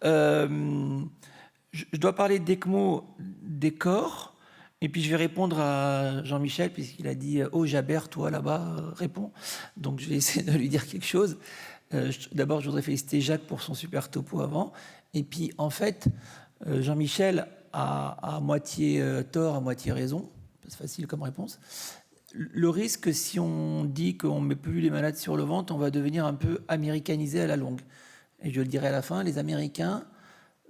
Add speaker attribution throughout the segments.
Speaker 1: Je dois parler d'ECMO, des corps, et puis je vais répondre à Jean-Michel, puisqu'il a dit « Oh, Jabert, toi là-bas, réponds ». Donc je vais essayer de lui dire quelque chose. D'abord, je voudrais féliciter Jacques pour son super topo avant. Et puis, en fait, Jean-Michel a à moitié tort, à moitié raison. C'est facile comme réponse. Le risque, si on dit qu'on ne met plus les malades sur le ventre, on va devenir un peu américanisé à la longue. Et je le dirai à la fin, les Américains,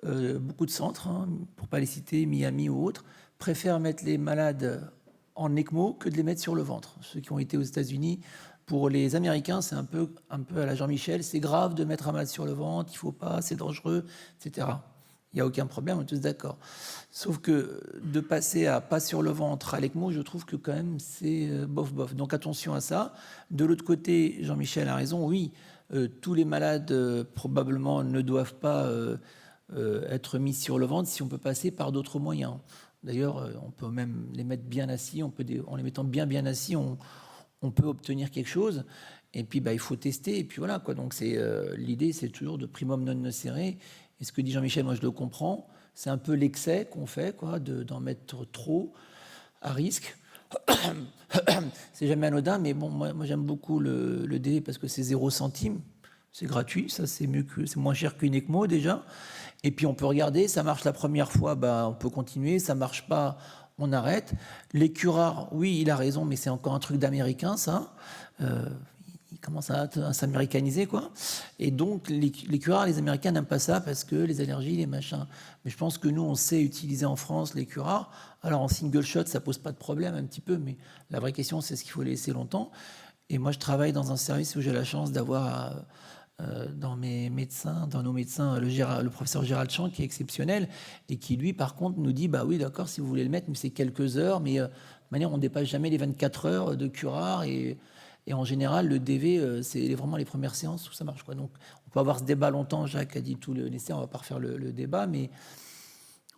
Speaker 1: beaucoup de centres, hein, pour ne pas les citer, Miami ou autres, préfèrent mettre les malades en ECMO que de les mettre sur le ventre. Ceux qui ont été aux États-Unis, pour les Américains, c'est un peu à la Jean-Michel, c'est grave de mettre un malade sur le ventre, il ne faut pas, c'est dangereux, etc. Il n'y a aucun problème, on est tous d'accord. Sauf que de passer à pas sur le ventre à l'ECMO, je trouve que quand même c'est bof. Donc attention à ça. De l'autre côté, Jean-Michel a raison, oui, tous les malades probablement ne doivent pas être mis sur le ventre si on peut passer par d'autres moyens. D'ailleurs, on peut même les mettre bien assis, en les mettant bien assis, on peut obtenir quelque chose. Et puis il faut tester, et puis voilà quoi. Donc l'idée, c'est toujours de primum non nocere. Et ce que dit Jean-Michel, moi je le comprends, c'est un peu l'excès qu'on fait, quoi, d'en mettre trop à risque. C'est jamais anodin, mais bon, moi j'aime beaucoup le dé parce que c'est 0 centime, c'est gratuit, ça c'est moins cher qu'une ECMO déjà. Et puis on peut regarder, ça marche la première fois, on peut continuer, ça marche pas, on arrête. Les curares, oui, il a raison, mais c'est encore un truc d'américain, ça. Il commence à s'américaniser, quoi. Et donc, les curares, les Américains n'aiment pas ça parce que les allergies, les machins. Mais je pense que nous, on sait utiliser en France les curares. Alors, en single shot, ça pose pas de problème, un petit peu, mais la vraie question, c'est ce qu'il faut les laisser longtemps. Et moi, je travaille dans un service où j'ai la chance d'avoir dans nos médecins, le professeur Gérald Champ, qui est exceptionnel, et qui, lui, par contre, nous dit, oui, d'accord, si vous voulez le mettre, mais c'est quelques heures, mais de manière, on ne dépasse jamais les 24 heures de curare, et en général, le DV, c'est vraiment les premières séances où ça marche, quoi. Donc, on peut avoir ce débat longtemps. Jacques a dit tout le nécessaire, on ne va pas refaire le débat, mais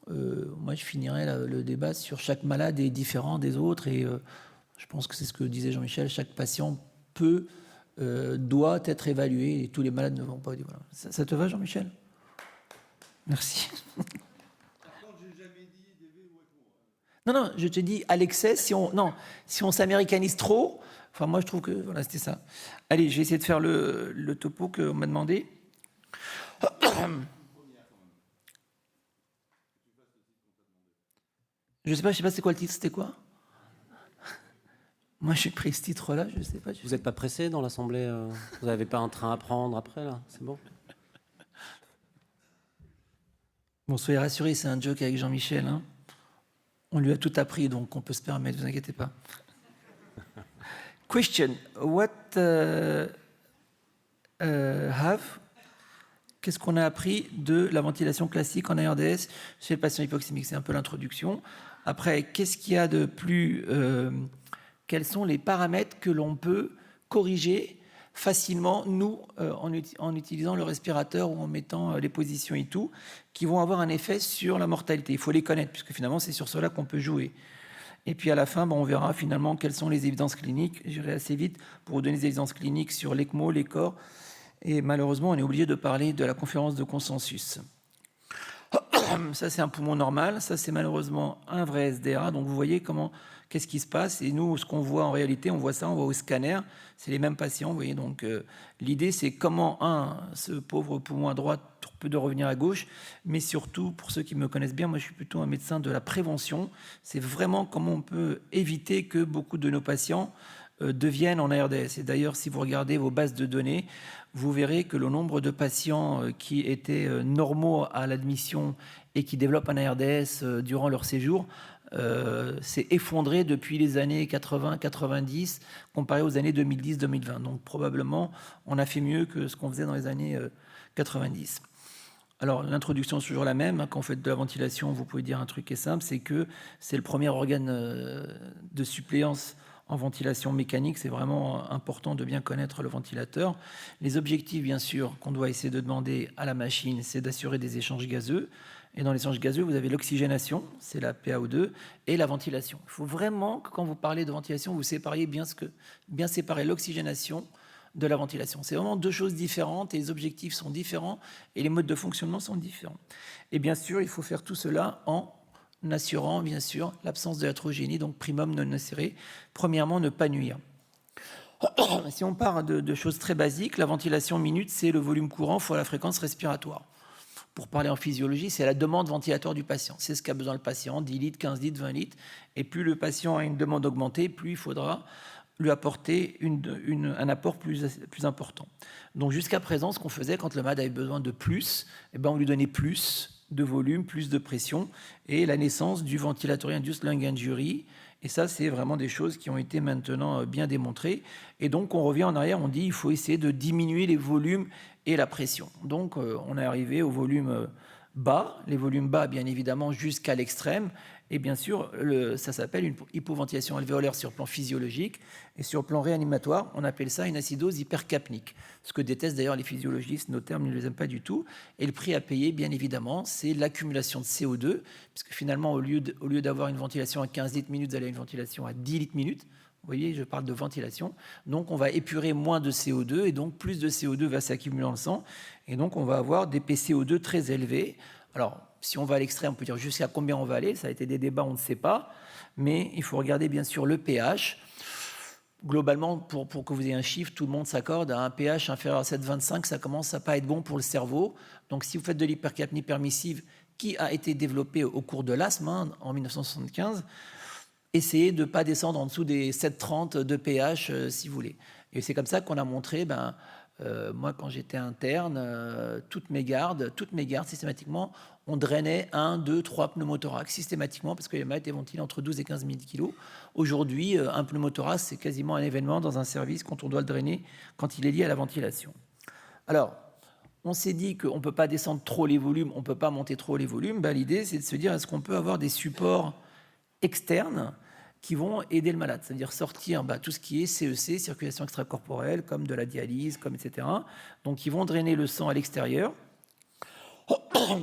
Speaker 1: moi, je finirais le débat sur chaque malade est différent des autres, et je pense que c'est ce que disait Jean-Michel, chaque patient doit être évalué, et tous les malades ne vont pas. Voilà. Ça te va, Jean-Michel? Merci.
Speaker 2: Par contre, j'ai jamais dit DV ou ECMO.
Speaker 1: Non, je te dis à l'excès, si on s'américanise trop. Enfin, moi, je trouve que voilà, c'était ça. Allez, je vais essayer de faire le topo qu'on m'a demandé. Je sais pas c'est quoi le titre, c'était quoi? Moi, j'ai pris ce titre-là, je sais pas.
Speaker 3: Vous n'êtes pas pressé dans l'Assemblée Vous n'avez pas un train à prendre après, là? C'est bon?
Speaker 1: Bon, soyez rassurés, c'est un joke avec Jean-Michel. Hein. On lui a tout appris, donc on peut se permettre, ne vous inquiétez pas. Question, qu'est-ce qu'on a appris de la ventilation classique en ARDS chez le patient hypoxémique? C'est un peu l'introduction. Après, qu'est-ce qu'il y a de plus... quels sont les paramètres que l'on peut corriger facilement, nous, en utilisant le respirateur ou en mettant les positions et tout, qui vont avoir un effet sur la mortalité. Il faut les connaître, puisque finalement, c'est sur cela qu'on peut jouer. Et puis à la fin, on verra finalement quelles sont les évidences cliniques. J'irai assez vite pour vous donner des évidences cliniques sur l'ECMO, les corps. Et malheureusement, on est obligé de parler de la conférence de consensus. Ça, c'est un poumon normal. Ça, c'est malheureusement un vrai SDA. Donc, vous voyez qu'est-ce qui se passe. Et nous, ce qu'on voit en réalité, on voit au scanner. C'est les mêmes patients, vous voyez. Donc, l'idée, c'est comment, ce pauvre poumon à droite peut revenir à gauche. Mais surtout, pour ceux qui me connaissent bien, moi, je suis plutôt un médecin de la prévention. C'est vraiment comment on peut éviter que beaucoup de nos patients deviennent en ARDS. Et d'ailleurs, si vous regardez vos bases de données, vous verrez que le nombre de patients qui étaient normaux à l'admission et qui développent un ARDS durant leur séjour s'est effondré depuis les années 80-90 comparé aux années 2010-2020. Donc probablement, on a fait mieux que ce qu'on faisait dans les années 90. Alors l'introduction est toujours la même. Quand vous faites de la ventilation, vous pouvez dire un truc qui est simple, c'est que c'est le premier organe de suppléance en ventilation mécanique. C'est vraiment important de bien connaître le ventilateur. Les objectifs, bien sûr, qu'on doit essayer de demander à la machine, c'est d'assurer des échanges gazeux. Et dans les échanges gazeux, vous avez l'oxygénation, c'est la PaO2, et la ventilation. Il faut vraiment que quand vous parlez de ventilation, vous sépariez bien séparer l'oxygénation de la ventilation. C'est vraiment deux choses différentes et les objectifs sont différents et les modes de fonctionnement sont différents. Et bien sûr, il faut faire tout cela en assurant, bien sûr, l'absence de hétérogénéité, donc primum non nocere. Premièrement, ne pas nuire. Si on part de choses très basiques, la ventilation minute, c'est le volume courant fois la fréquence respiratoire. Pour parler en physiologie, c'est la demande ventilatoire du patient. C'est ce qu'a besoin le patient, 10 litres, 15 litres, 20 litres. Et plus le patient a une demande augmentée, plus il faudra lui apporter un apport plus important. Donc jusqu'à présent, ce qu'on faisait quand le malade avait besoin de plus, eh ben on lui donnait plus de volume, plus de pression, et la naissance du Ventilatory Induced Lung Injury. Et ça, c'est vraiment des choses qui ont été maintenant bien démontrées. Et donc, on revient en arrière, on dit qu'il faut essayer de diminuer les volumes et la pression. Donc, on est arrivé au volume bas, les volumes bas, bien évidemment, jusqu'à l'extrême. Et bien sûr, ça s'appelle une hypoventilation alvéolaire sur le plan physiologique. Et sur le plan réanimatoire, on appelle ça une acidose hypercapnique. Ce que détestent d'ailleurs les physiologistes, nos termes, ils ne les aiment pas du tout. Et le prix à payer, bien évidemment, c'est l'accumulation de CO2, puisque finalement, au lieu d'avoir une ventilation à 15 litres minutes, vous allez avoir une ventilation à 10 litres minutes. Vous voyez, je parle de ventilation. Donc, on va épurer moins de CO2, et donc plus de CO2 va s'accumuler dans le sang. Et donc, on va avoir des PCO2 très élevés. Alors, si on va à l'extrême, on peut dire jusqu'à combien on va aller. Ça a été des débats, on ne sait pas. Mais il faut regarder bien sûr le pH. Globalement, pour que vous ayez un chiffre, tout le monde s'accorde à un pH inférieur à 7,25. Ça commence à pas être bon pour le cerveau. Donc, si vous faites de l'hypercapnie permissive, qui a été développée au cours de l'asthme en 1975, essayez de ne pas descendre en dessous des 7,30 de pH, si vous voulez. Et c'est comme ça qu'on a montré... moi, quand j'étais interne, toutes mes gardes, systématiquement, on drainait 1, 2, 3 pneumothorax, systématiquement, parce que les malades étaient ventilés entre 12 et 15 000 kilos. Aujourd'hui, un pneumothorax, c'est quasiment un événement dans un service quand on doit le drainer, quand il est lié à la ventilation. Alors, on s'est dit qu'on ne peut pas descendre trop les volumes, on ne peut pas monter trop les volumes. L'idée, c'est de se dire, est-ce qu'on peut avoir des supports externes qui vont aider le malade, c'est-à-dire sortir tout ce qui est CEC, circulation extracorporelle, comme de la dialyse, comme etc. Donc, ils vont drainer le sang à l'extérieur.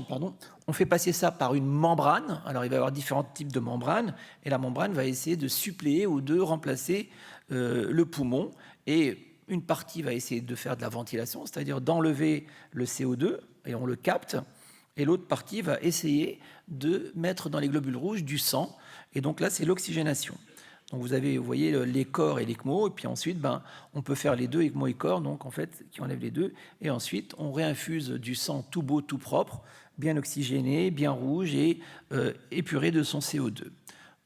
Speaker 1: Pardon. On fait passer ça par une membrane. Alors, il va y avoir différents types de membranes, et la membrane va essayer de suppléer ou de remplacer le poumon. Et une partie va essayer de faire de la ventilation, c'est-à-dire d'enlever le CO2, et on le capte. Et l'autre partie va essayer de mettre dans les globules rouges du sang. Et donc là, c'est l'oxygénation. Donc vous voyez les corps et l'ECMO, et puis ensuite, on peut faire les deux, ECMO et corps, donc en fait, qui enlèvent les deux. Et ensuite, on réinfuse du sang tout beau, tout propre, bien oxygéné, bien rouge et épuré de son CO2.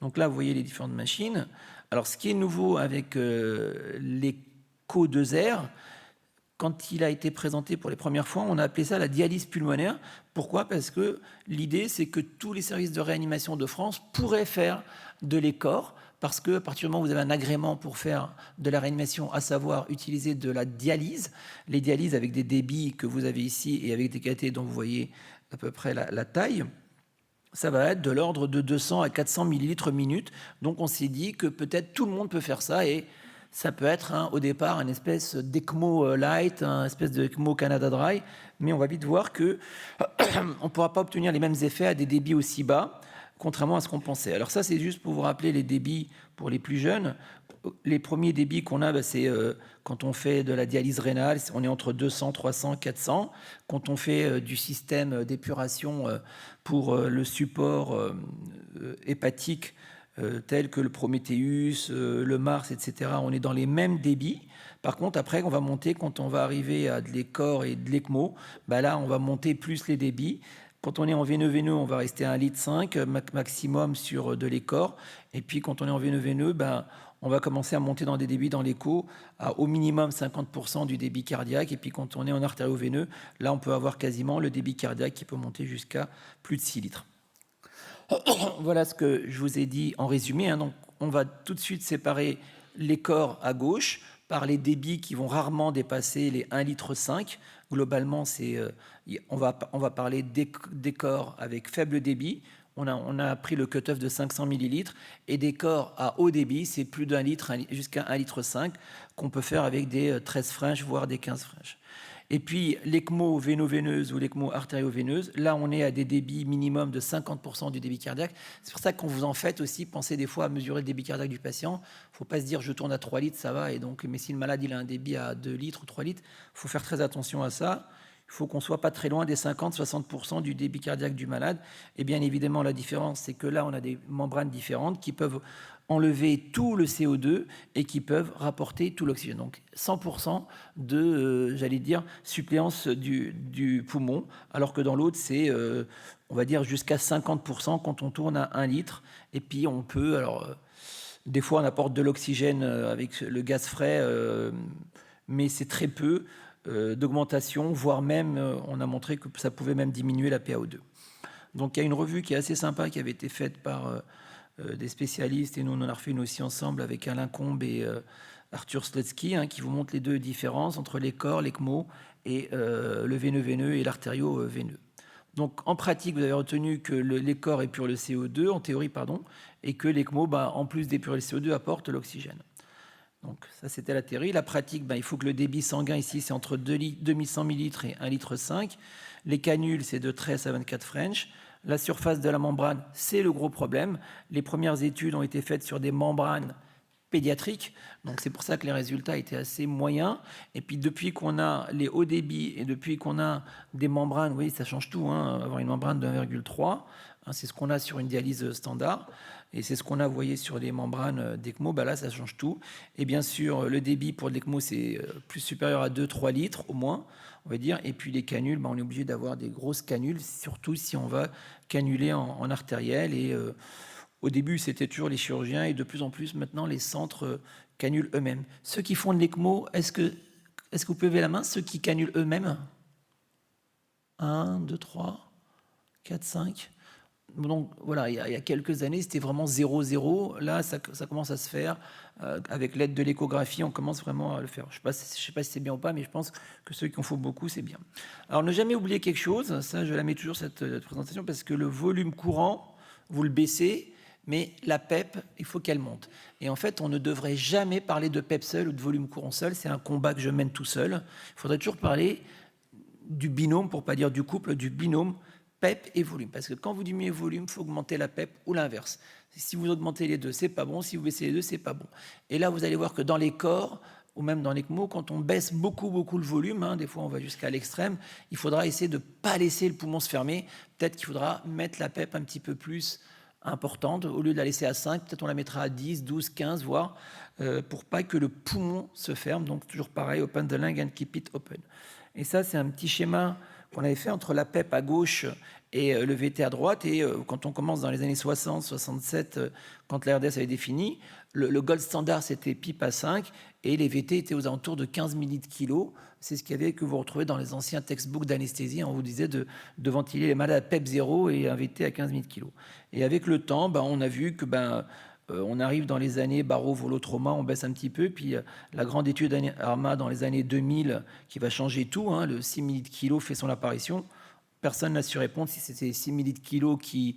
Speaker 1: Donc là, vous voyez les différentes machines. Alors, ce qui est nouveau avec l'écho 2R, quand il a été présenté pour les premières fois, on a appelé ça la dialyse pulmonaire. Pourquoi ? Parce que l'idée, c'est que tous les services de réanimation de France pourraient faire de l'écor, parce qu'à partir du moment où vous avez un agrément pour faire de la réanimation, à savoir utiliser de la dialyse, les dialyses avec des débits que vous avez ici et avec des cathéters dont vous voyez à peu près la taille, ça va être de l'ordre de 200 à 400 millilitres minute. Donc on s'est dit que peut-être tout le monde peut faire ça, et ça peut être au départ une espèce d'ECMO light, une espèce d'ECMO Canada Dry, mais on va vite voir qu'on ne pourra pas obtenir les mêmes effets à des débits aussi bas, contrairement à ce qu'on pensait. Alors ça, c'est juste pour vous rappeler les débits pour les plus jeunes. Les premiers débits qu'on a, c'est quand on fait de la dialyse rénale, on est entre 200, 300, 400. Quand on fait du système d'épuration pour le support hépatique, tels que le Prometheus, le Mars, etc., on est dans les mêmes débits. Par contre, après, on va monter, quand on va arriver à de l'ECOR et de l'ECMO, là, on va monter plus les débits. Quand on est en veineux, on va rester à 1,5 litre maximum sur de l'ECOR. Et puis, quand on est en veineux, on va commencer à monter dans des débits dans l'écho à au minimum 50% du débit cardiaque. Et puis, quand on est en artério-veineux, là, on peut avoir quasiment le débit cardiaque qui peut monter jusqu'à plus de 6 litres. Voilà ce que je vous ai dit en résumé. Donc, on va tout de suite séparer les corps à gauche par les débits qui vont rarement dépasser les 1,5 litre. Globalement, on va parler des corps avec faible débit. On a pris le cut-off de 500 millilitres, et des corps à haut débit, c'est plus d'1 litre jusqu'à 1,5 litre qu'on peut faire avec des 13 French, voire des 15 French. Et puis l'ECMO véno-veineuse ou l'ECMO artério-veineuse, là on est à des débits minimum de 50% du débit cardiaque. C'est pour ça que quand vous en faites aussi, pensez des fois à mesurer le débit cardiaque du patient. Il ne faut pas se dire je tourne à 3 litres, ça va. Et donc, mais si le malade il a un débit à 2 litres ou 3 litres, il faut faire très attention à ça. Il faut qu'on ne soit pas très loin des 50-60% du débit cardiaque du malade. Et bien évidemment, la différence, c'est que là, on a des membranes différentes qui peuvent enlever tout le CO2 et qui peuvent rapporter tout l'oxygène. Donc 100% de, j'allais dire, suppléance du poumon, alors que dans l'autre, c'est, on va dire, jusqu'à 50% quand on tourne à 1 litre. Et puis on peut, alors, des fois, on apporte de l'oxygène avec le gaz frais, mais c'est très peu d'augmentation, voire même, on a montré que ça pouvait même diminuer la PaO2. Donc il y a une revue qui est assez sympa, qui avait été faite par des spécialistes, et nous on en a refait une aussi ensemble avec Alain Combe et Arthur Slutsky, qui vous montrent les deux différences entre les corps, l'ECMO, et le veineux-veineux et l'artério-veineux. Donc en pratique, vous avez retenu que les corps épurent le CO2, en théorie, pardon, et que l'ECMO, en plus d'épurer le CO2, apporte l'oxygène. Donc ça, c'était la théorie. La pratique, il faut que le débit sanguin ici, c'est entre 2100 ml et 1,5 litre. Les canules, c'est de 13 à 24 French. La surface de la membrane, c'est le gros problème. Les premières études ont été faites sur des membranes pédiatriques. Donc c'est pour ça que les résultats étaient assez moyens. Et puis depuis qu'on a les hauts débits et depuis qu'on a des membranes, vous voyez, ça change tout, avoir une membrane de 1,3, c'est ce qu'on a sur une dialyse standard. Et c'est ce qu'on a, vous voyez, sur les membranes d'ECMO. Là, ça change tout. Et bien sûr, le débit pour l'ECMO, c'est plus supérieur à 2-3 litres au moins, on va dire. Et puis les canules, on est obligé d'avoir des grosses canules, surtout si on va canuler en artériel. Et au début, c'était toujours les chirurgiens et de plus en plus, maintenant, les centres canulent eux-mêmes. Ceux qui font de l'ECMO, est-ce que vous pouvez lever la main, ceux qui canulent eux-mêmes? 1, 2, 3, 4, 5... Donc voilà, il y a quelques années, c'était vraiment 0-0. Là, ça commence à se faire. Avec l'aide de l'échographie, on commence vraiment à le faire. Je ne sais pas si c'est bien ou pas, mais je pense que ceux qui en font beaucoup, c'est bien. Alors, ne jamais oublier quelque chose. Ça, je la mets toujours, cette présentation, parce que le volume courant, vous le baissez, mais la PEP, il faut qu'elle monte. Et en fait, on ne devrait jamais parler de PEP seul ou de volume courant seul. C'est un combat que je mène tout seul. Il faudrait toujours parler du binôme, pour ne pas dire du couple, du binôme PEP et volume. Parce que quand vous diminuez le volume, il faut augmenter la PEP ou l'inverse. Si vous augmentez les deux, c'est pas bon. Si vous baissez les deux, c'est pas bon. Et là, vous allez voir que dans les corps, ou même dans l'ECMO, quand on baisse beaucoup le volume, des fois on va jusqu'à l'extrême, il faudra essayer de ne pas laisser le poumon se fermer. Peut-être qu'il faudra mettre la PEP un petit peu plus importante. Au lieu de la laisser à 5, peut-être on la mettra à 10, 12, 15, voire, pour pas que le poumon se ferme. Donc toujours pareil, open the lung and keep it open. Et ça, c'est un petit schéma qu'on avait fait entre la PEP à gauche et le VT à droite. Et quand on commence dans les années 60, 67, quand la RDS avait défini, le gold standard, c'était PIP à 5 et les VT étaient aux alentours de 15 millilitres/kilo. C'est ce qu'il y avait que vous retrouvez dans les anciens textbooks d'anesthésie. On vous disait de ventiler les malades à PEP 0 et un VT à 15 millilitres/kilo. Et avec le temps, on a vu que on arrive dans les années baro-volo-trauma, on baisse un petit peu, puis la grande étude ARMA dans les années 2000 qui va changer tout, le 6 millilitres/kilo fait son apparition. Personne n'a su répondre si c'était 6 millilitres/kilo qui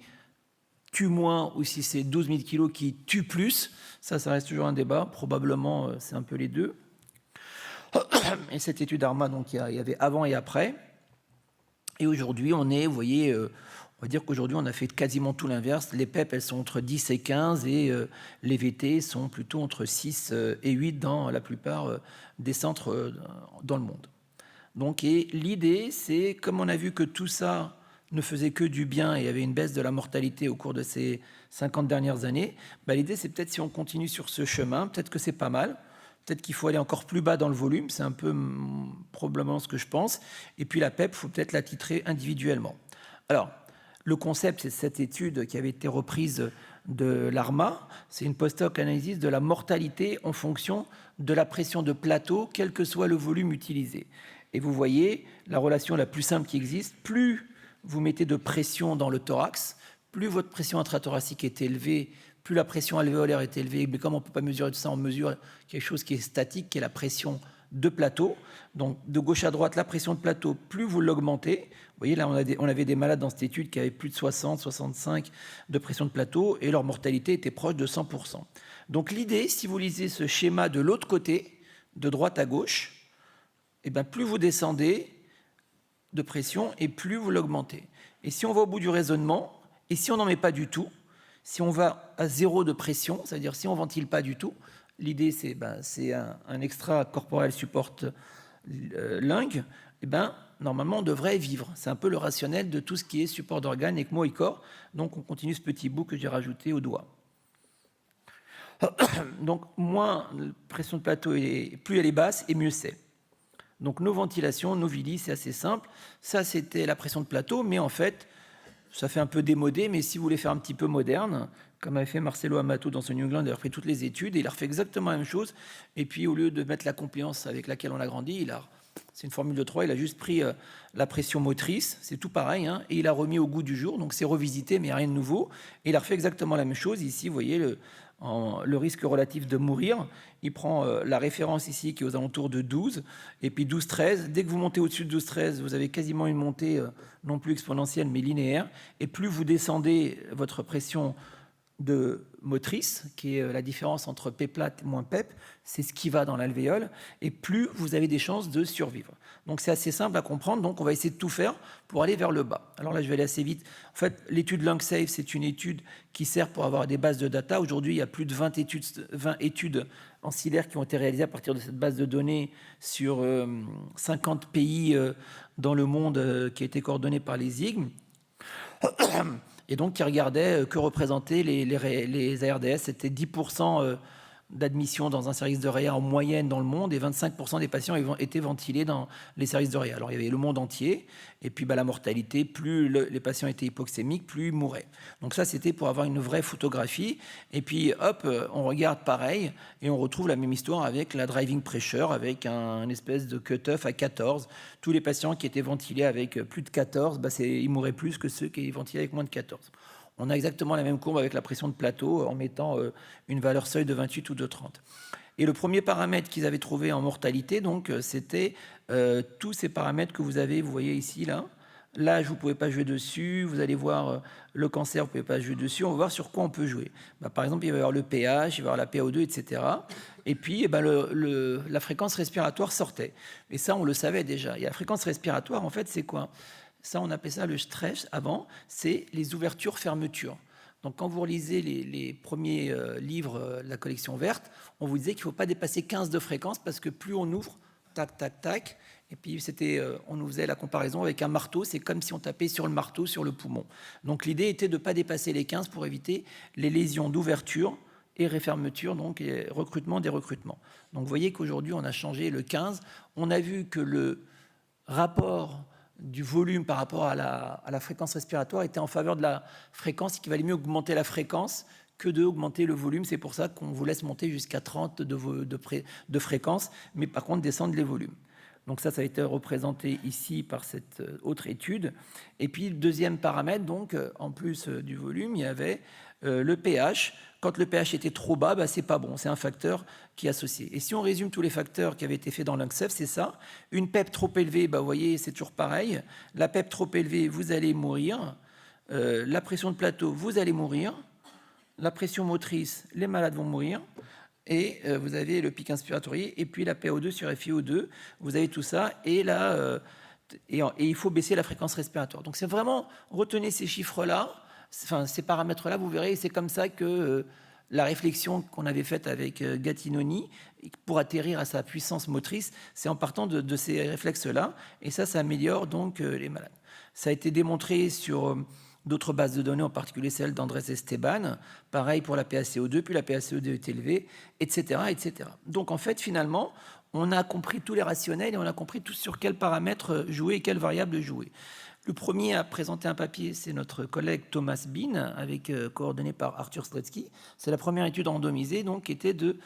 Speaker 1: tue moins ou si c'est 12 millilitres/kilo qui tue plus. Ça reste toujours un débat. Probablement, c'est un peu les deux. Et cette étude ARMA, donc, il y avait avant et après. Et aujourd'hui, on est, vous voyez... on va dire qu'aujourd'hui, on a fait quasiment tout l'inverse. Les PEP, elles sont entre 10 et 15 et les VT sont plutôt entre 6 et 8 dans la plupart des centres dans le monde. Donc, et l'idée, c'est, comme on a vu que tout ça ne faisait que du bien et il y avait une baisse de la mortalité au cours de ces 50 dernières années, l'idée, c'est peut-être si on continue sur ce chemin, peut-être que c'est pas mal. Peut-être qu'il faut aller encore plus bas dans le volume, c'est un peu probablement ce que je pense. Et puis la PEP, il faut peut-être la titrer individuellement. Alors, le concept, c'est cette étude qui avait été reprise de l'ARMA. C'est une post-hoc analyse de la mortalité en fonction de la pression de plateau, quel que soit le volume utilisé. Et vous voyez, la relation la plus simple qui existe, plus vous mettez de pression dans le thorax, plus votre pression intrathoracique est élevée, plus la pression alvéolaire est élevée. Mais comme on ne peut pas mesurer tout ça, on mesure quelque chose qui est statique, qui est la pression de plateau. Donc, de gauche à droite, la pression de plateau, plus vous l'augmentez. Vous voyez, là, on avait des malades dans cette étude qui avaient plus de 60, 65 de pression de plateau et leur mortalité était proche de 100%. Donc, l'idée, si vous lisez ce schéma de l'autre côté, de droite à gauche, et ben, plus vous descendez de pression et plus vous l'augmentez. Et si on va au bout du raisonnement, et si on n'en met pas du tout, si on va à 0 de pression, c'est-à-dire si on ne ventile pas du tout, l'idée c'est un extra-corporel support lung, et ben, normalement on devrait vivre. C'est un peu le rationnel de tout ce qui est support d'organes, ECMO et corps. Donc on continue ce petit bout que j'ai rajouté au doigt. Donc moins la pression de plateau, plus elle est basse et mieux c'est. Donc nos ventilations, nos Vili, c'est assez simple. Ça c'était la pression de plateau, mais en fait ça fait un peu démodé, mais si vous voulez faire un petit peu moderne, comme avait fait Marcelo Amato dans son New England, il a repris toutes les études et il a refait exactement la même chose. Et puis au lieu de mettre la compliance avec laquelle on a grandi, c'est une formule de 3, il a juste pris la pression motrice, c'est tout pareil, hein, et il a remis au goût du jour, donc c'est revisité, mais rien de nouveau. Et il a refait exactement la même chose. Ici, vous voyez le risque relatif de mourir. Il prend la référence ici qui est aux alentours de 12, et puis 12-13. Dès que vous montez au-dessus de 12-13, vous avez quasiment une montée non plus exponentielle, mais linéaire. Et plus vous descendez votre pression de motrice, qui est la différence entre P plate et moins PEP, c'est ce qui va dans l'alvéole, et plus vous avez des chances de survivre. Donc c'est assez simple à comprendre, donc on va essayer de tout faire pour aller vers le bas. Alors là, je vais aller assez vite. En fait, l'étude LungSafe, c'est une étude qui sert pour avoir des bases de data. Aujourd'hui, il y a plus de 20 études ancillaires qui ont été réalisées à partir de cette base de données sur 50 pays dans le monde qui a été coordonnée par les IGM. Et donc qui regardait que représentaient les ARDS. C'était 10% d'admission dans un service de réa en moyenne dans le monde et 25% des patients étaient ventilés dans les services de réa. Alors il y avait le monde entier et puis la mortalité, plus les patients étaient hypoxémiques, plus ils mouraient. Donc ça c'était pour avoir une vraie photographie et puis hop, on regarde pareil et on retrouve la même histoire avec la driving pressure, avec un espèce de cut-off à 14. Tous les patients qui étaient ventilés avec plus de 14, ils mouraient plus que ceux qui étaient ventilés avec moins de 14. On a exactement la même courbe avec la pression de plateau en mettant une valeur seuil de 28 ou de 30. Et le premier paramètre qu'ils avaient trouvé en mortalité, donc, c'était tous ces paramètres que vous avez, vous voyez ici, là. L'âge, vous ne pouvez pas jouer dessus. Vous allez voir le cancer, vous ne pouvez pas jouer dessus. On va voir sur quoi on peut jouer. Par exemple, il va y avoir le pH, il va y avoir la PO2, etc. Et puis, la fréquence respiratoire sortait. Et ça, on le savait déjà. Et la fréquence respiratoire, en fait, c'est quoi ? Ça, on appelait ça le stress avant, c'est les ouvertures-fermetures. Donc, quand vous relisez les premiers livres de la collection verte, on vous disait qu'il ne faut pas dépasser 15 de fréquence parce que plus on ouvre, tac, tac, tac, et puis on nous faisait la comparaison avec un marteau, c'est comme si on tapait sur le marteau, sur le poumon. Donc, l'idée était de ne pas dépasser les 15 pour éviter les lésions d'ouverture et refermeture, donc et recrutement des recrutements. Donc, vous voyez qu'aujourd'hui, on a changé le 15. On a vu que le rapport du volume par rapport à la fréquence respiratoire était en faveur de la fréquence, et qu'il valait mieux augmenter la fréquence que d'augmenter le volume. C'est pour ça qu'on vous laisse monter jusqu'à 30 de fréquence, mais par contre descendre les volumes. Donc ça a été représenté ici par cette autre étude. Et puis le deuxième paramètre, donc en plus du volume, il y avait le pH. Quand le pH était trop bas, c'est pas bon, c'est un facteur qui est associé. Et si on résume tous les facteurs qui avaient été faits dans LungSafe, c'est ça. Une PEP trop élevée, vous voyez, c'est toujours pareil. La PEP trop élevée, vous allez mourir. La pression de plateau, vous allez mourir. La pression motrice, les malades vont mourir. Et vous avez le pic inspiratoire et puis la PO2 sur FiO2. Vous avez tout ça. Et là, et il faut baisser la fréquence respiratoire. Donc c'est vraiment, retenez ces chiffres-là. Enfin, ces paramètres-là, vous verrez, c'est comme ça que la réflexion qu'on avait faite avec Gattinoni pour atterrir à sa puissance motrice, c'est en partant de ces réflexes-là, et ça améliore donc les malades. Ça a été démontré sur d'autres bases de données, en particulier celle d'Andrés Esteban, pareil pour la PaCO2, puis la PaCO2 est élevée, etc., etc. Donc en fait, finalement, on a compris tous les rationnels et on a compris tout sur quels paramètres jouer et quelles variables jouer. Le premier à présenter un papier, c'est notre collègue Thomas Bean, coordonné par Arthur Stretsky. C'est la première étude randomisée, donc, qui était de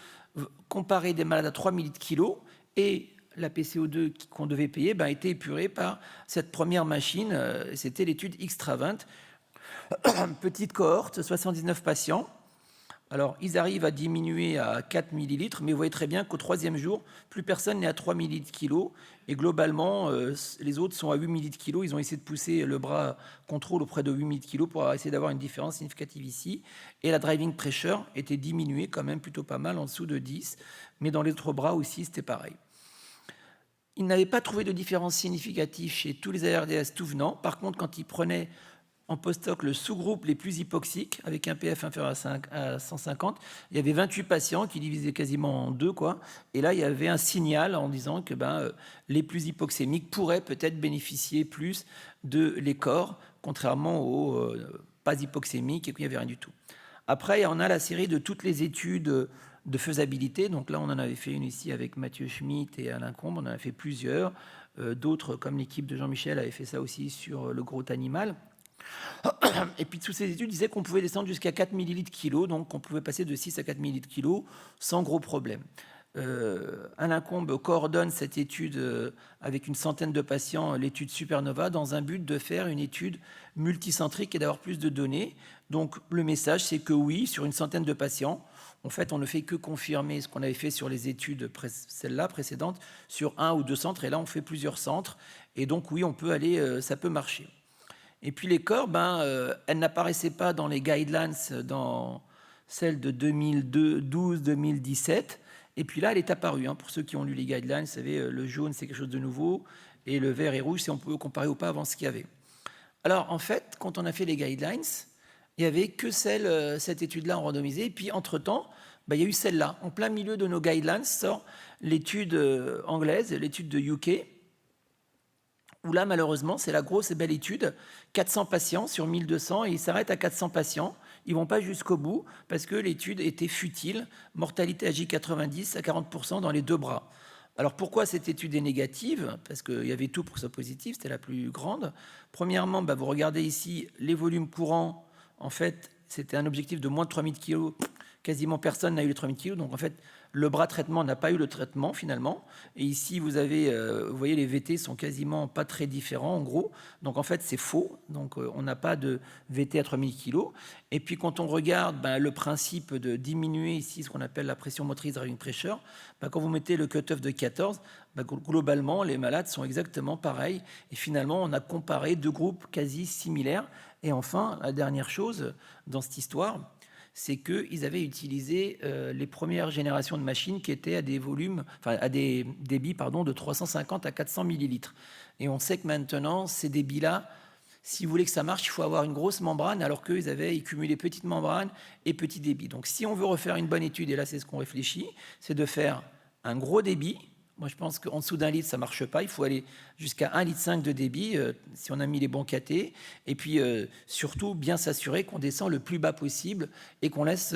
Speaker 1: comparer des malades à 3 ml/kg et la PCO2 qu'on devait payer a été épurée par cette première machine. C'était l'étude Xtravant. Petite cohorte, 79 patients. Alors, ils arrivent à diminuer à 4 millilitres, mais vous voyez très bien qu'au troisième jour, plus personne n'est à 3 millilitres/kg. Et globalement, les autres sont à 8 millilitres/kg. Ils ont essayé de pousser le bras contrôle auprès de 8 millilitres/kg pour essayer d'avoir une différence significative ici. Et la driving pressure était diminuée quand même plutôt pas mal, en dessous de 10. Mais dans les autres bras aussi, c'était pareil. Ils n'avaient pas trouvé de différence significative chez tous les ARDS tout venant. Par contre, quand ils prenaient en post-hoc le sous-groupe les plus hypoxiques, avec un PF inférieur à 150, il y avait 28 patients qui divisaient quasiment en deux, quoi. Et là, il y avait un signal en disant que les plus hypoxémiques pourraient peut-être bénéficier plus de l'écor, contrairement aux pas hypoxémiques et qu'il n'y avait rien du tout. Après, on a la série de toutes les études de faisabilité. Donc là, on en avait fait une ici avec Mathieu Schmitt et Alain Combe. On en a fait plusieurs. D'autres, comme l'équipe de Jean-Michel, avaient fait ça aussi sur le gros animal. Et puis, toutes ces études disaient qu'on pouvait descendre jusqu'à 4 millilitres kilo. Donc, on pouvait passer de 6 à 4 millilitres kilo sans gros problème. Alain Combe coordonne cette étude avec une centaine de patients, l'étude Supernova, dans un but de faire une étude multicentrique et d'avoir plus de données. Donc le message, c'est que oui, sur une centaine de patients, en fait, on ne fait que confirmer ce qu'on avait fait sur les études, celles-là précédentes, sur 1 ou 2 centres, et là on fait plusieurs centres, et donc oui, on peut aller, ça peut marcher. Et puis l'écor, elle n'apparaissait pas dans les guidelines, dans celles de 2012-2017. Et puis là, elle est apparue. Pour ceux qui ont lu les guidelines, vous savez, le jaune, c'est quelque chose de nouveau, et le vert et rouge, c'est on peut comparer ou pas avant ce qu'il y avait. Alors, en fait, quand on a fait les guidelines, il n'y avait que cette étude-là en randomisée. Et puis, entre-temps, il y a eu celle-là. En plein milieu de nos guidelines sort l'étude anglaise, l'étude de UK, où là, malheureusement, c'est la grosse et belle étude. 400 patients sur 1200, et ils s'arrêtent à 400 patients. Ils ne vont pas jusqu'au bout parce que l'étude était futile. Mortalité à J90 à 40% dans les 2 bras. Alors pourquoi cette étude est négative? Parce qu'il y avait tout pour que ce soit positif, c'était la plus grande. Premièrement, vous regardez ici les volumes courants. En fait, c'était un objectif de moins de 3000 kg. Quasiment personne n'a eu les 3000 kg. Donc en fait, le bras traitement n'a pas eu le traitement finalement. Et ici, vous voyez, les VT sont quasiment pas très différents en gros. Donc en fait, c'est faux. Donc on n'a pas de VT à 3000 kg. Et puis quand on regarde le principe de diminuer ici ce qu'on appelle la pression motrice driving pressure, quand vous mettez le cutoff de 14, globalement, les malades sont exactement pareils. Et finalement, on a comparé 2 groupes quasi similaires. Et enfin, la dernière chose dans cette histoire, c'est qu'ils avaient utilisé les premières générations de machines qui étaient à des volumes, à des débits de 350 à 400 millilitres. Et on sait que maintenant, ces débits-là, si vous voulez que ça marche, il faut avoir une grosse membrane, alors qu'ils avaient cumulé petite membrane et petit débit. Donc si on veut refaire une bonne étude, et là c'est ce qu'on réfléchit, c'est de faire un gros débit. Moi, je pense qu'en dessous d'1 litre, ça ne marche pas. Il faut aller jusqu'à 1,5 litre de débit si on a mis les bons KT. Et puis, surtout, bien s'assurer qu'on descend le plus bas possible et qu'on laisse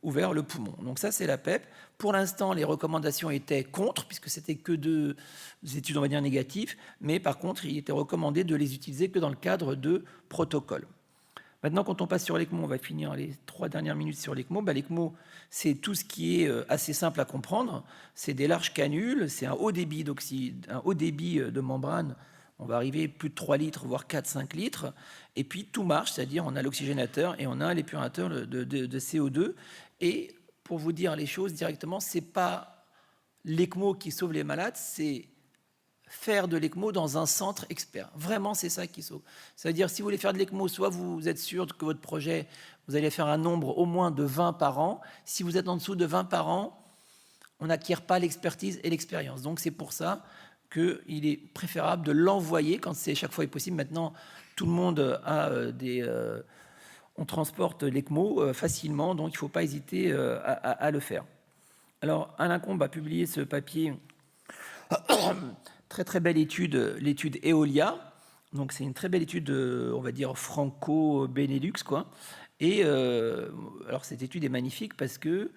Speaker 1: ouvert le poumon. Donc ça, c'est la PEP. Pour l'instant, les recommandations étaient contre, puisque c'était que 2 études, on va dire, négatives. Mais par contre, il était recommandé de les utiliser que dans le cadre de protocoles. Maintenant, quand on passe sur l'ECMO, on va finir les 3 dernières minutes sur l'ECMO. L'ECMO, c'est tout ce qui est assez simple à comprendre. C'est des larges canules, c'est un haut débit de membrane. On va arriver plus de 3 litres, voire 4-5 litres. Et puis, tout marche, c'est-à-dire on a l'oxygénateur et on a l'épurateur de CO2. Et pour vous dire les choses directement, ce n'est pas l'ECMO qui sauve les malades, c'est faire de l'ECMO dans un centre expert. Vraiment, c'est ça qui sauve. Ça veut dire, si vous voulez faire de l'ECMO, soit vous êtes sûr que votre projet, vous allez faire un nombre au moins de 20 par an. Si vous êtes en dessous de 20 par an, on n'acquiert pas l'expertise et l'expérience. Donc, c'est pour ça qu'il est préférable de l'envoyer quand c'est chaque fois est possible. Maintenant, tout le monde a on transporte l'ECMO facilement, donc il ne faut pas hésiter à le faire. Alors, Alain Combe a publié ce papier très très belle étude, l'étude Eolia. Donc c'est une très belle étude, on va dire franco-Benelux, quoi. Et alors cette étude est magnifique parce que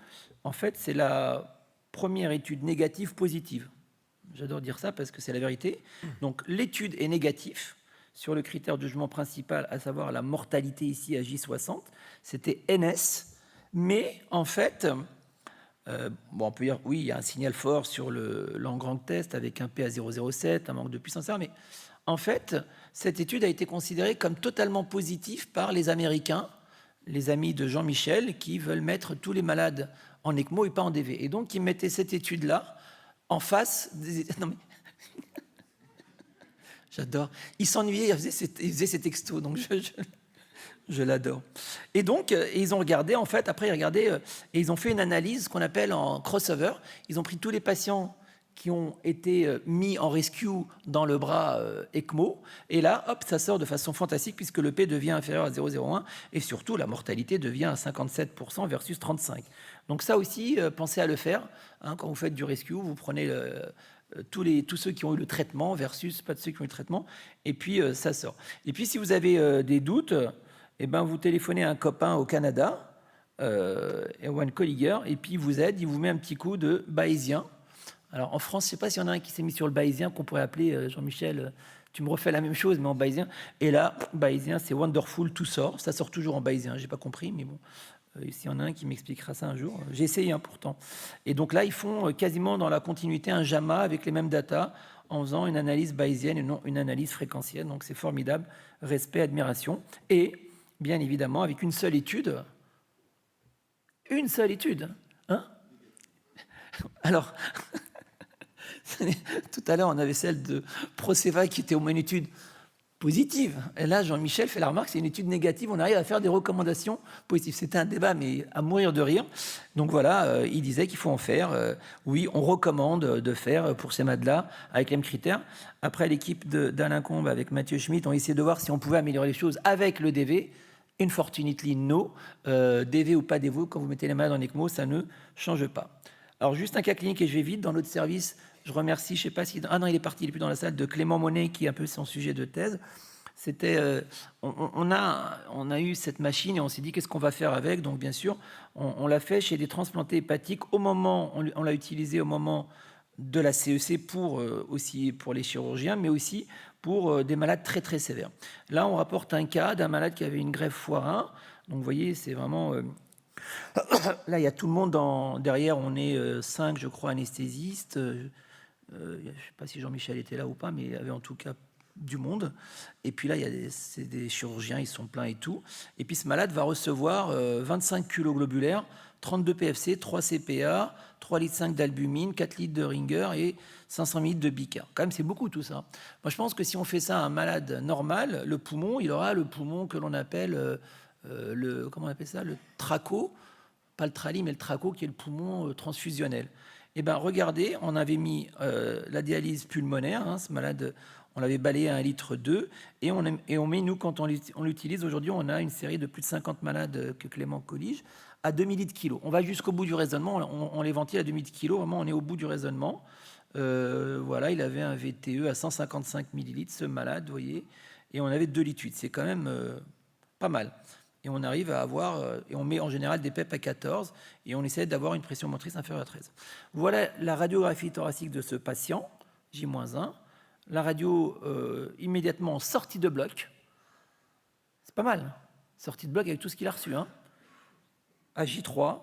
Speaker 1: en fait c'est la première étude négative positive. J'adore dire ça parce que c'est la vérité. Donc l'étude est négative sur le critère de jugement principal, à savoir la mortalité ici à J60. C'était NS, mais en fait on peut dire, oui, il y a un signal fort sur le Langrand test avec un P à 0,07, un manque de puissance air, mais en fait, cette étude a été considérée comme totalement positive par les Américains, les amis de Jean-Michel, qui veulent mettre tous les malades en ECMO et pas en DV. Et donc, ils mettaient cette étude-là en face des... Non, mais... J'adore. Ils s'ennuyaient, ils faisaient ces textos, donc je l'adore. Et donc, ils ont regardé, en fait, après, ils regardaient, et ils ont fait une analyse qu'on appelle en crossover. Ils ont pris tous les patients qui ont été mis en rescue dans le bras ECMO. Et là, hop, ça sort de façon fantastique puisque le P devient inférieur à 0,01 et surtout la mortalité devient à 57% versus 35%. Donc ça aussi, pensez à le faire. Hein, quand vous faites du rescue, vous prenez tous ceux qui ont eu le traitement versus pas de ceux qui ont eu le traitement. Et puis, ça sort. Et puis, si vous avez des doutes, eh ben, vous téléphonez à un copain au Canada, Erwan Colliger, et puis il vous aide, il vous met un petit coup de bayésien. Alors en France, je ne sais pas s'il y en a un qui s'est mis sur le bayésien, qu'on pourrait appeler Jean-Michel, tu me refais la même chose, mais en bayésien. Et là, bayésien, c'est wonderful, tout sort. Ça sort toujours en bayésien, je n'ai pas compris, mais bon. S'il y en a un qui m'expliquera ça un jour. J'ai essayé pourtant. Et donc là, ils font quasiment dans la continuité un JAMA avec les mêmes datas en faisant une analyse bayésienne et non une analyse fréquentielle. Donc c'est formidable, respect, admiration. Et bien évidemment, avec une seule étude. Hein. Alors, tout à l'heure, on avait celle de Proceva qui était au moins une étude positive. Et là, Jean-Michel fait la remarque, c'est une étude négative, on arrive à faire des recommandations positives. C'était un débat, mais à mourir de rire. Donc voilà, il disait qu'il faut en faire. Oui, on recommande de faire pour ces malades-là, avec les mêmes critères. Après, l'équipe d'Alain Combe avec Mathieu Schmitt ont essayé de voir si on pouvait améliorer les choses avec le DV. Unfortunately, no. DV ou pas DV, quand vous mettez les malades en ECMO, ça ne change pas. Alors, juste un cas clinique et je vais vite. Dans notre service, je remercie, je ne sais pas si... Ah non, il est parti, il n'est plus dans la salle, de Clément Monet, qui est un peu son sujet de thèse. C'était... on a eu cette machine et on s'est dit, qu'est-ce qu'on va faire avec? Donc, bien sûr, on l'a fait chez des transplantés hépatiques. On l'a utilisé au moment de la CEC aussi pour les chirurgiens, mais aussi pour des malades très, très sévères. Là, on rapporte un cas d'un malade qui avait une greffe foie-rein. Donc, vous voyez, c'est vraiment... Là, il y a tout le monde derrière. On est 5, je crois, anesthésistes. Je ne sais pas si Jean-Michel était là ou pas, mais il y avait en tout cas du monde. Et puis là, c'est des chirurgiens, ils sont pleins et tout. Et puis ce malade va recevoir 25 kg globulaires, 32 PFC, 3 CPA, 3,5 litres d'albumine, 4 litres de Ringer et 500 ml de Bicar. Quand même, c'est beaucoup tout ça. Moi, je pense que si on fait ça à un malade normal, le poumon, il aura le poumon que l'on appelle comment on appelle ça, le traco, pas le trali, mais le traco, qui est le poumon transfusionnel. Eh bien, regardez, on avait mis la dialyse pulmonaire, ce malade, on l'avait balayé à 1,2 litre, et on met, nous, quand on l'utilise, aujourd'hui, on a une série de plus de 50 malades que Clément collige, à 2 millilitres kilo. On va jusqu'au bout du raisonnement, on les ventile à 2 millilitres kilo, vraiment, on est au bout du raisonnement. Voilà, il avait un VTE à 155 millilitres, ce malade, vous voyez, et on avait 2,8 litres. C'est quand même pas mal. Et on arrive à avoir, et on met en général des PEP à 14, et on essaie d'avoir une pression motrice inférieure à 13. Voilà la radiographie thoracique de ce patient, J-1. La radio immédiatement sortie de bloc. C'est pas mal, sortie de bloc avec tout ce qu'il a reçu. À J3,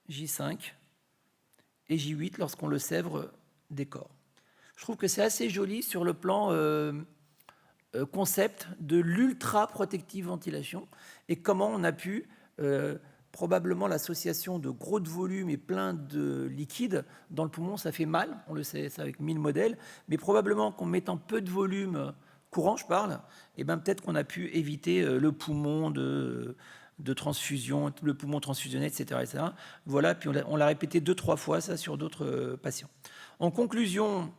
Speaker 1: J5 et J8 lorsqu'on le sèvre des corps. Je trouve que c'est assez joli sur le plan... concept de l'ultra-protective ventilation et comment on a pu, probablement l'association de gros de volume et plein de liquide dans le poumon, ça fait mal, on le sait, ça avec 1000 modèles, mais probablement qu'en mettant peu de volume courant, je parle, et ben peut-être qu'on a pu éviter le poumon de transfusion, le poumon transfusionnel, etc. etc. Voilà, puis on l'a répété 2-3 fois, ça, sur d'autres patients. En conclusion,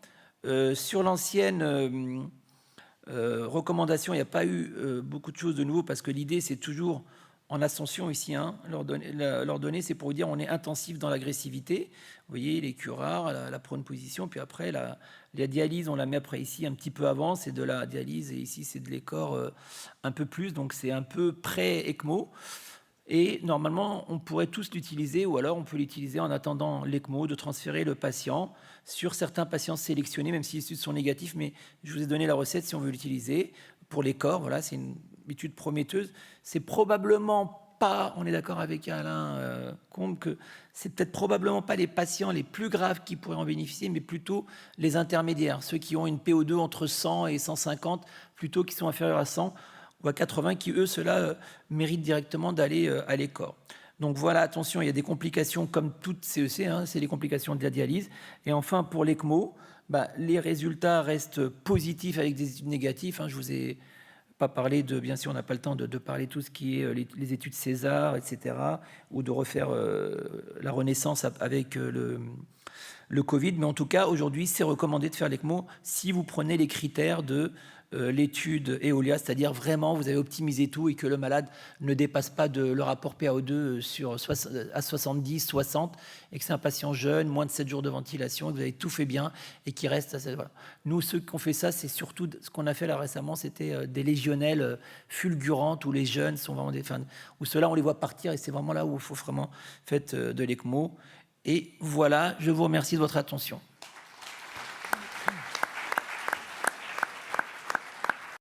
Speaker 1: sur l'ancienne... recommandations, il n'y a pas eu beaucoup de choses de nouveau parce que l'idée, c'est toujours en ascension ici. Leur donner, c'est pour vous dire on est intensif dans l'agressivité. Vous voyez, les curares, la prone position, puis après, la dialyse, on la met après ici un petit peu avant, c'est de la dialyse, et ici, c'est de l'écor un peu plus, donc c'est un peu pré-ECMO. Et normalement, on pourrait tous l'utiliser, ou alors on peut l'utiliser en attendant l'ECMO, de transférer le patient sur certains patients sélectionnés, même si les études sont négatives, mais je vous ai donné la recette si on veut l'utiliser. Pour les corps, voilà, c'est une étude prometteuse. C'est probablement pas, on est d'accord avec Alain Combe, que c'est peut-être probablement pas les patients les plus graves qui pourraient en bénéficier, mais plutôt les intermédiaires, ceux qui ont une PO2 entre 100 et 150, plutôt qui sont inférieurs à 100, ou à 80, qui, eux, ceux-là, méritent directement d'aller à l'ECOR. Donc voilà, attention, il y a des complications comme toutes CEC, c'est les complications de la dialyse. Et enfin, pour l'ECMO, les résultats restent positifs avec des études négatives. Je vous ai pas parlé de, bien sûr, on n'a pas le temps de parler tout ce qui est les études César, etc., ou de refaire la renaissance avec le Covid. Mais en tout cas, aujourd'hui, c'est recommandé de faire l'ECMO si vous prenez les critères de l'étude Eolia, c'est-à-dire vraiment vous avez optimisé tout et que le malade ne dépasse pas le rapport PaO2 à 70, 60 et que c'est un patient jeune, moins de 7 jours de ventilation, et que vous avez tout fait bien et qui reste à cette... Voilà. Nous, ceux qui ont fait ça, c'est surtout ce qu'on a fait là récemment, c'était des légionnelles fulgurantes où les jeunes sont vraiment où ceux-là, on les voit partir et c'est vraiment là où il faut vraiment faire de l'ECMO. Et voilà, je vous remercie de votre attention.